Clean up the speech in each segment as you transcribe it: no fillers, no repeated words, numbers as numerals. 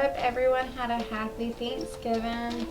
hope everyone had a happy Thanksgiving.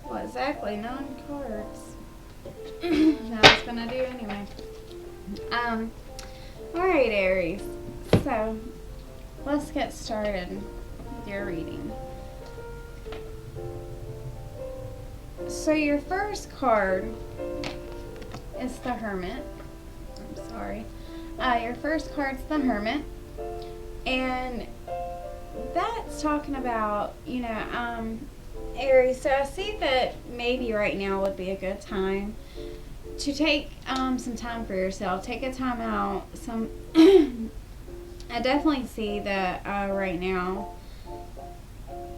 Well, exactly 9 cards. That was gonna do anyway. Alright, Aries. So, let's get started with your reading. So, your first card is the Hermit. I'm sorry. Your first card's the Hermit. And that's talking about, Aries. So I see that maybe right now would be a good time to take some time for yourself. Take a time out. I definitely see that right now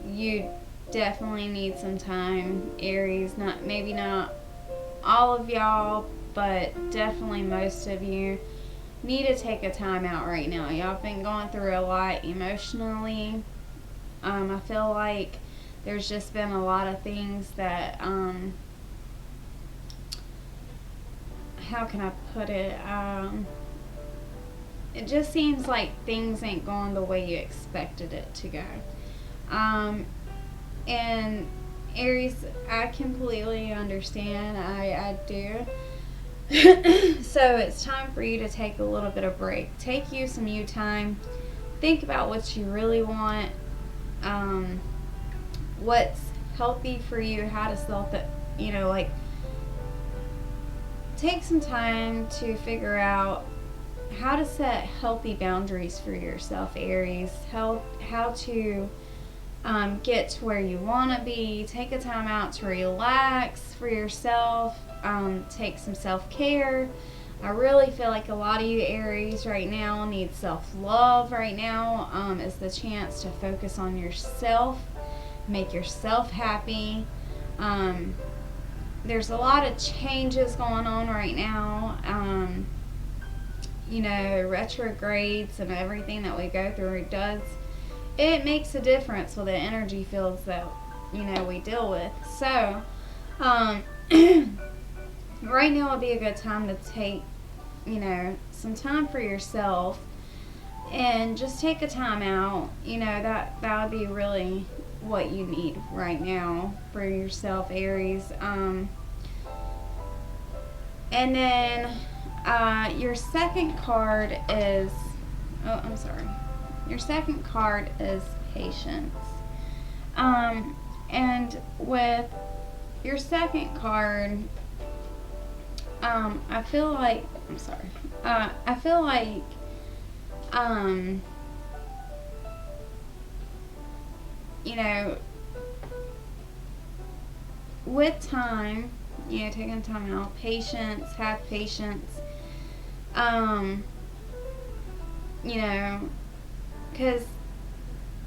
you definitely need some time, Aries. Maybe not all of y'all, but definitely most of you need to take a time out right now. Y'all have been going through a lot emotionally. I feel like there's just been a lot of things that, how can I put it? It just seems like things ain't going the way you expected it to go. And Aries, I completely understand. I do. So it's time for you to take a little bit of break. Take you some you time. Think about what you really want. What's healthy for you, how to self it, take some time to figure out how to set healthy boundaries for yourself, Aries. How to get to where you want to be. Take a time out to relax for yourself. Take some self-care. I really feel like a lot of you Aries right now need self-love right now. Is the chance to focus on yourself, make yourself happy. There's a lot of changes going on right now. Retrogrades and everything that we go through it makes a difference with the energy fields that we deal with. So right now would be a good time to take some time for yourself and just take a time out. That would be really what you need right now for yourself, Aries. And then your second card is your second card is patience. And with your second card, I feel like with time, taking time out, have patience, because,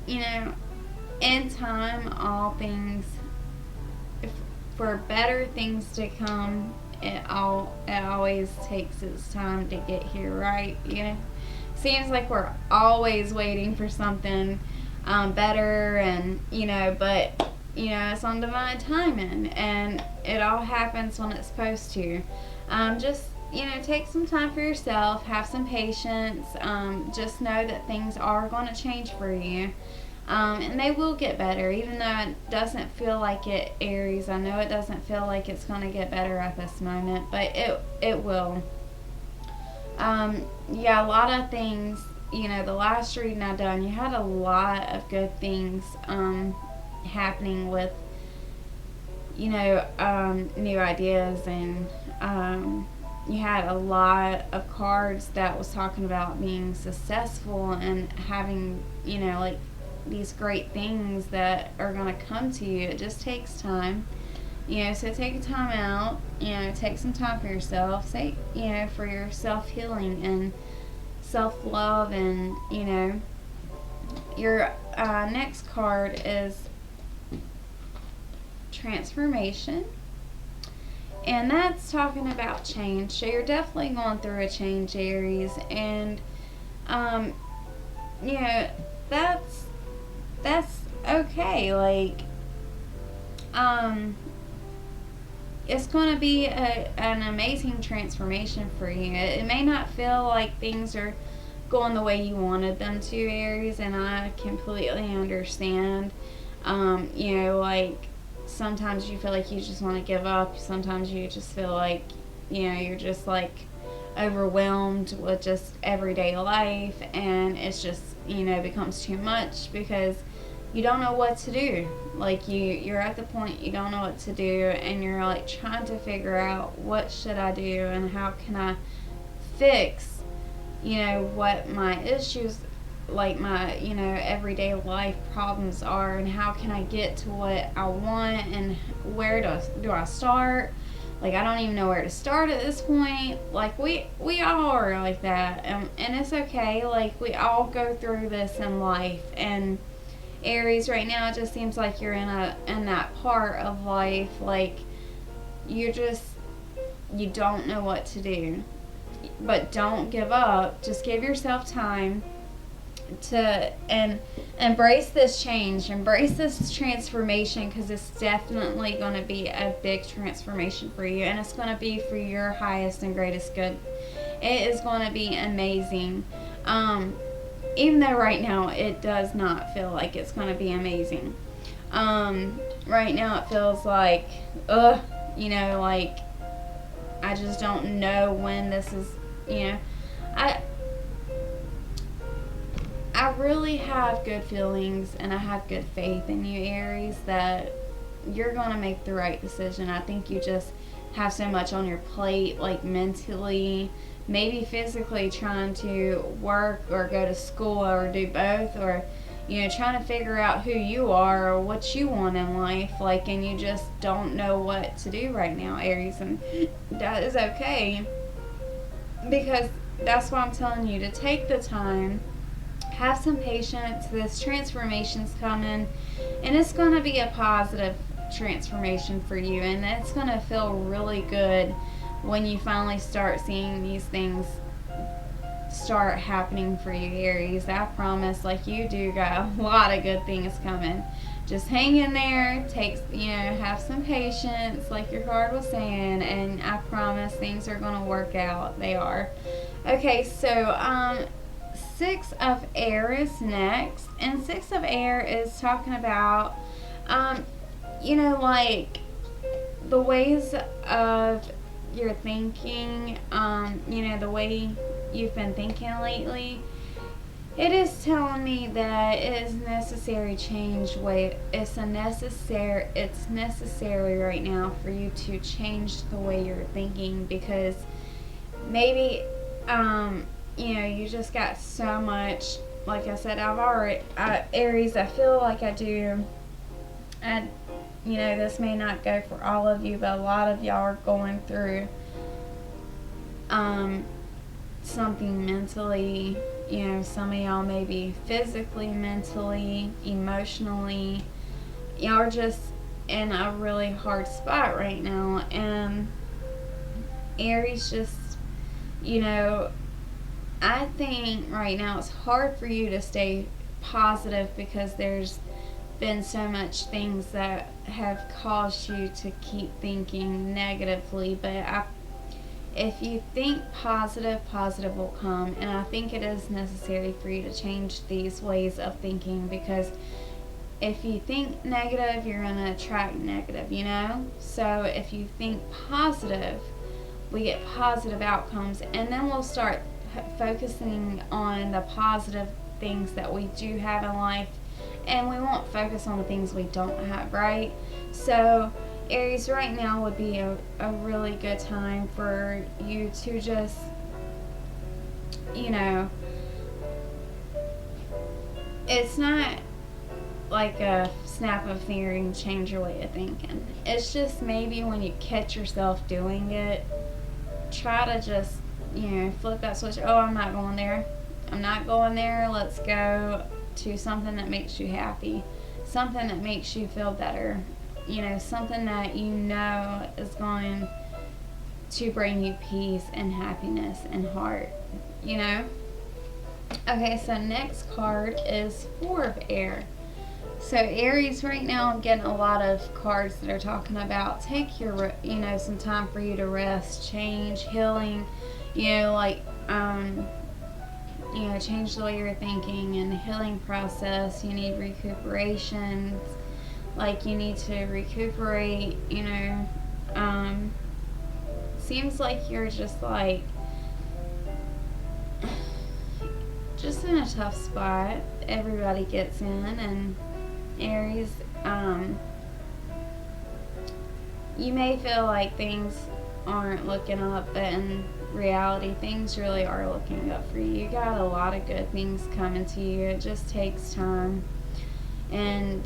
in time, all things, for better things to come, it always takes its time to get here, right? Seems like we're always waiting for something better, and but it's on divine timing, and it all happens when it's supposed to. Just take some time for yourself, have some patience. Just know that things are going to change for you, and they will get better, even though it doesn't feel like it, Aries. I know it doesn't feel like it's going to get better at this moment, but it will. A lot of things, the last reading I done, you had a lot of good things happening with new ideas, and you had a lot of cards that was talking about being successful and having, like these great things that are going to come to you. It just takes time. So take time out, take some time for yourself, say, for your self-healing and self-love. And, your next card is transformation. And that's talking about change. So you're definitely going through a change, Aries. And, that's okay. Like, it's going to be an amazing transformation for you. It may not feel like things are going the way you wanted them to, Aries, and I completely understand. Like sometimes you feel like you just want to give up. Sometimes you just feel like, you're just like overwhelmed with just everyday life, and it's just, becomes too much because you don't know what to do. Like you're at the point you don't know what to do, and you're like trying to figure out what should I do and how can I fix, what my issues, like my, everyday life problems are, and how can I get to what I want, and where do I start? Like, I don't even know where to start at this point. Like, we all are like that, and it's okay. Like, we all go through this in life. And Aries, right now it just seems like you're in that part of life, like you don't know what to do. But don't give up. Just give yourself time to and embrace this change, embrace this transformation, because it's definitely going to be a big transformation for you, and it's going to be for your highest and greatest good. It is going to be amazing. Even though right now it does not feel like it's going to be amazing. Right now it feels like, like I just don't know when this is, I really have good feelings, and I have good faith in you, Aries, that you're going to make the right decision. I think you just have so much on your plate, like mentally, maybe physically, trying to work or go to school or do both, or trying to figure out who you are or what you want in life, like, and you just don't know what to do right now, Aries. And that is okay, because that's why I'm telling you to take the time, have some patience. This transformation's coming, and it's going to be a positive transformation for you, and it's going to feel really good when you finally start seeing these things start happening for you, Aries. I promise. Like, you do got a lot of good things coming. Just hang in there, have some patience, like your card was saying, and I promise things are going to work out. They are. Okay, so Six of Air is next, and Six of Air is talking about, like the ways of your thinking, the way you've been thinking lately. It is telling me that it is necessary change. It's necessary right now for you to change the way you're thinking, because maybe, you just got so much. Like I said, Aries, I feel like I do. And, this may not go for all of you, but a lot of y'all are going through something mentally. Some of y'all maybe physically, mentally, emotionally. Y'all are just in a really hard spot right now. And Aries, just, I think right now it's hard for you to stay positive, because there's been so much things that have caused you to keep thinking negatively. But if you think positive will come, and I think it is necessary for you to change these ways of thinking, because if you think negative, you're going to attract negative, So if you think positive, we get positive outcomes, and then we'll start focusing on the positive things that we do have in life, and we won't focus on the things we don't have, right? So Aries, right now would be a really good time for you to just, you know, it's not like a snap of a finger and change your way of thinking. It's just maybe when you catch yourself doing it, try to just, flip that switch. Oh, I'm not going there. I'm not going there. Let's go to something that makes you happy, something that makes you feel better, something that is going to bring you peace and happiness and heart, Okay, so next card is Four of Air. So Aries, right now I'm getting a lot of cards that are talking about take your, some time for you to rest, change, healing, change the way you're thinking and the healing process. You need recuperation, like you need to recuperate, seems like you're just like, just in a tough spot. Everybody gets in, and Aries, you may feel like things aren't looking up, but in reality, things really are looking up for you. You got a lot of good things coming to you. It just takes time, and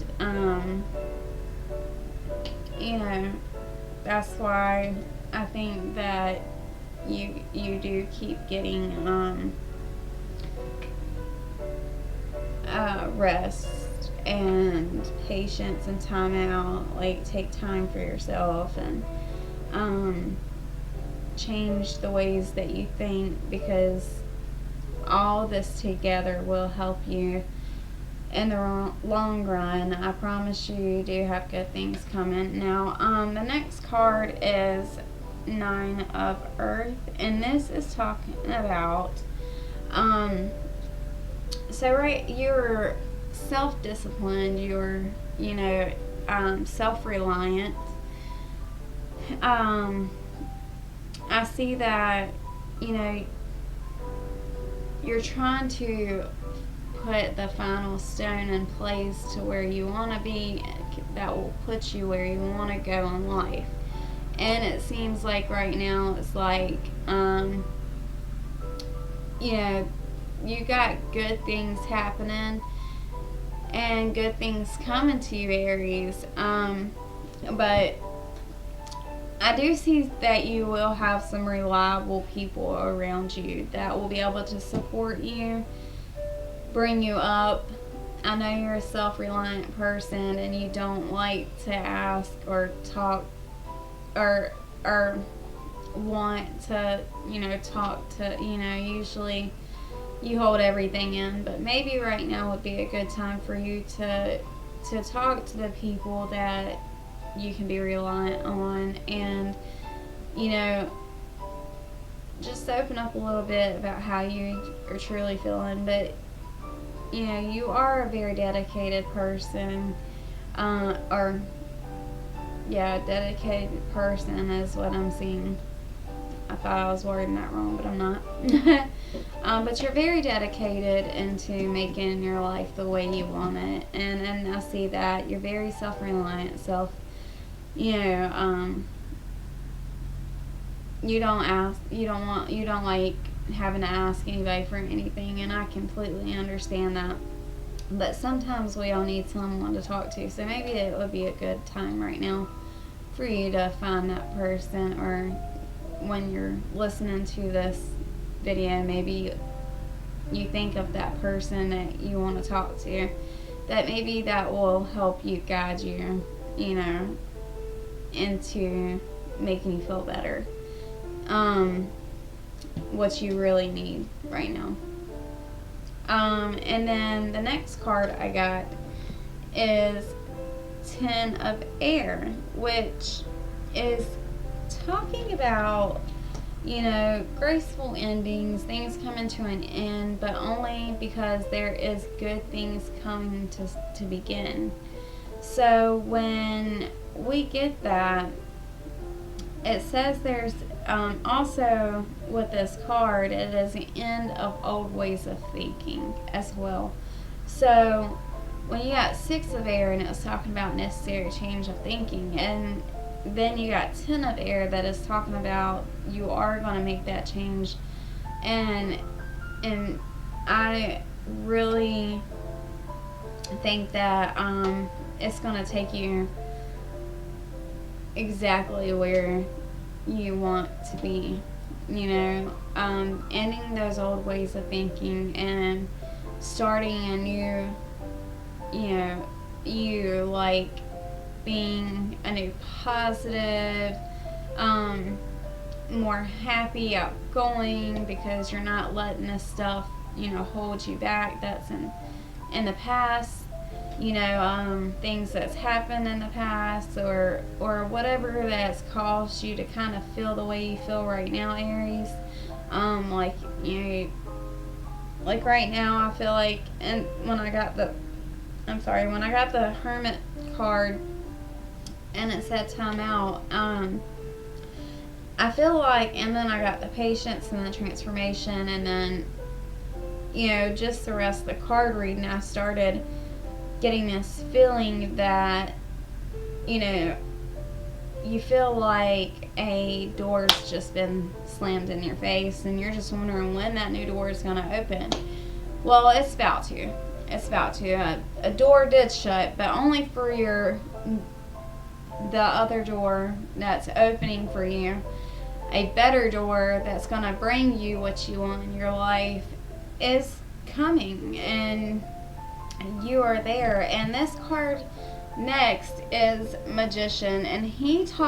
that's why I think that you do keep getting rest and patience and time out. Like, take time for yourself and change the ways that you think, because all this together will help you in the long run. I promise you do have good things coming. Now, the next card is Nine of Earth, and this is talking about you're self-disciplined, you're self-reliant. I see that you're trying to put the final stone in place to where you want to be, that will put you where you want to go in life. And it seems like right now it's like you got good things happening and good things coming to you, Aries. But I do see that you will have some reliable people around you that will be able to support you, bring you up. I know you're a self-reliant person and you don't like to ask or talk or want to, talk to, usually you hold everything in, but maybe right now would be a good time for you to talk to the people that you can be reliant on, and just open up a little bit about how you are truly feeling. But you are a very dedicated person, dedicated person is what I'm seeing. I thought I was wording that wrong, but I'm not. But you're very dedicated into making your life the way you want it, and I see that you're very self-reliant, you don't like having to ask anybody for anything, and I completely understand that. But sometimes we all need someone to talk to, so maybe it would be a good time right now for you to find that person, or when you're listening to this video, maybe you think of that person that you want to talk to, that maybe that will help you, guide you, into making you feel better. What you really need right now. And then the next card I got is Ten of Air, which is talking about, graceful endings, things coming to an end, but only because there is good things coming to begin. So when we get that, it says there's also with this card, it is the end of old ways of thinking as well. So when you got Six of Air, and it was talking about necessary change of thinking, and then you got 10 of air that is talking about you are going to make that change. And I really think that it's going to take you exactly where you want to be, you know, ending those old ways of thinking and starting a new, you know, you like being a new positive, more happy, outgoing, because you're not letting this stuff, you know, hold you back. That's in the past, you know, things that's happened in the past, or whatever that's caused you to kind of feel the way you feel right now, Aries. Like, you know, like right now I feel like, and when I got the Hermit card and it said time out, I feel like, and then I got the patience and the transformation, and then, you know, just the rest of the card reading, I started getting this feeling that, you know, you feel like a door's just been slammed in your face and you're just wondering when that new door is going to open. Well, it's about to. It's about to. A door did shut, but only for the other door that's opening for you. A better door that's going to bring you what you want in your life is coming, and you are there. And this card next is Magician, and he is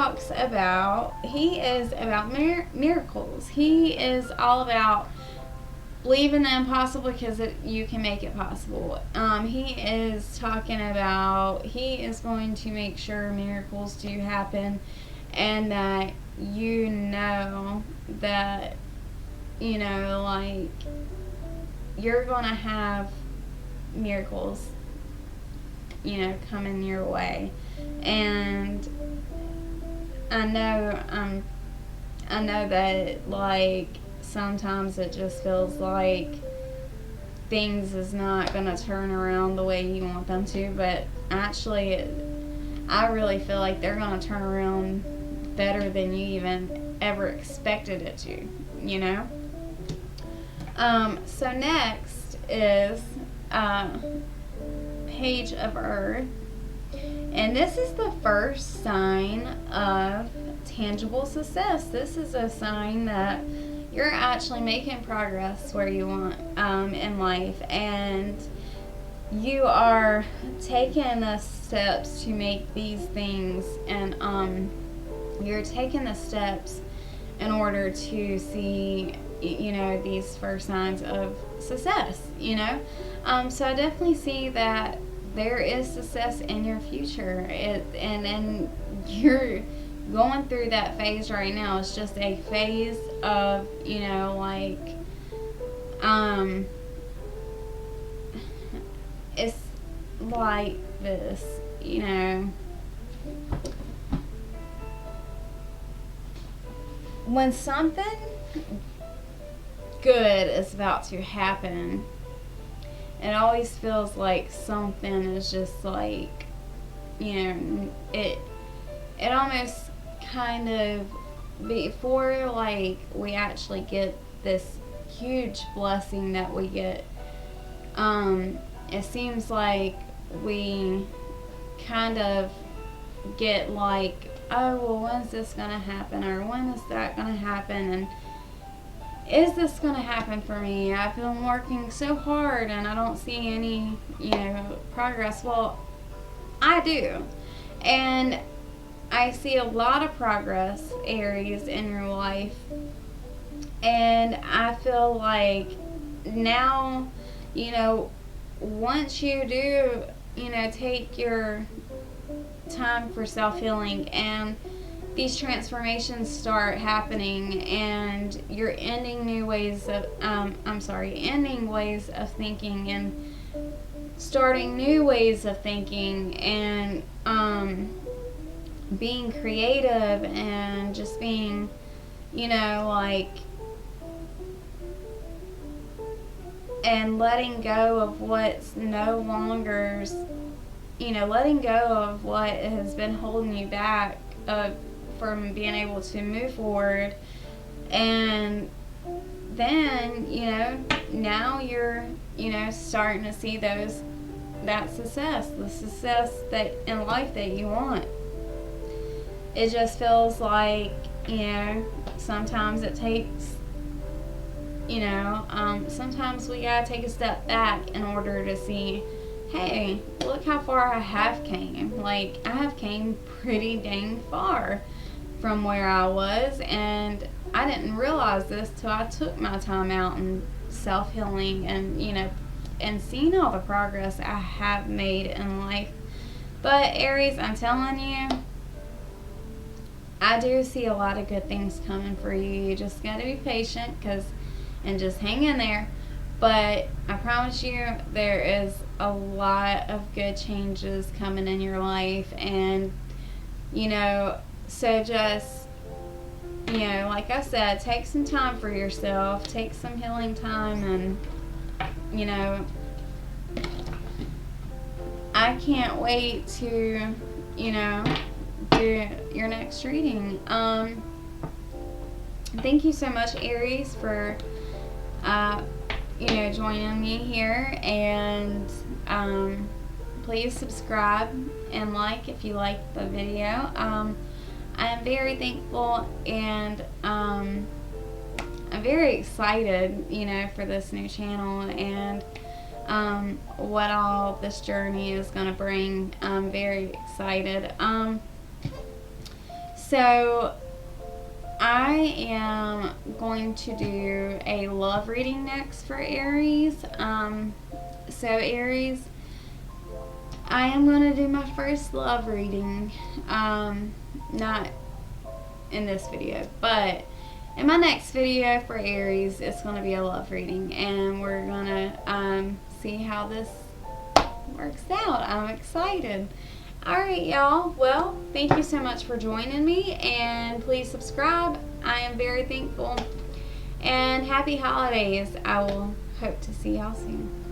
about miracles. He is all about believing the impossible because you can make it possible. He is talking about he is going to make sure miracles do happen, and that you know that, you know, like, you're going to have miracles, you know, coming your way. And I know that, like, sometimes it just feels like things is not going to turn around the way you want them to, but actually I really feel like they're going to turn around better than you even ever expected it to, you know. So next is Page of Earth, and this is the first sign of tangible success. This is a sign that you're actually making progress where you want in life, and you are taking the steps to make these things, and you're taking the steps in order to see, you know, these first signs of success, you know. So I definitely see that there is success in your future, and you're going through that phase right now. It's just a phase of, you know, like, it's like this, you know, when something good is about to happen, it always feels like something is just like, you know, it almost kind of, before, like, we actually get this huge blessing that we get, it seems like we kind of get like, oh, well, when's this gonna happen, or when is that gonna happen, and is this gonna happen for me? I've been working so hard and I don't see any, you know, progress. Well, I do, and I see a lot of progress, Aries, in your life, and I feel like now, you know, once you do, you know, take your time for self-healing and these transformations start happening, and you're ending ways of thinking and starting new ways of thinking, and being creative, and just being, you know, like, and letting go of what's no longer, you know, letting go of what has been holding you back, of from being able to move forward. And then, you know, now you're, you know, starting to see that success, the success that in life that you want. It just feels like, you know, sometimes it takes, you know, sometimes we gotta take a step back in order to see, hey, look how far I have came. Like, I have came pretty dang far from where I was, and I didn't realize this till I took my time out and self-healing and, you know, and seeing all the progress I have made in life. But Aries, I'm telling you, I do see a lot of good things coming for you. You just got to be patient and just hang in there. But I promise you, there is a lot of good changes coming in your life. And, you know, so just, you know, like I said, take some time for yourself. Take some healing time. And, you know, I can't wait to, you know, do your next reading. Thank you so much, Aries, for you know, joining me here. And please subscribe and like if you like the video. I am very thankful, and I'm very excited, you know, for this new channel and what all this journey is going to bring. I'm very excited. So I am going to do a love reading next for Aries. So Aries, I am going to do my first love reading. Not in this video, but in my next video for Aries, it's going to be a love reading, and we're going to see how this works out. I'm excited. Alright, y'all. Well, thank you so much for joining me, and please subscribe. I am very thankful. And happy holidays. I will hope to see y'all soon.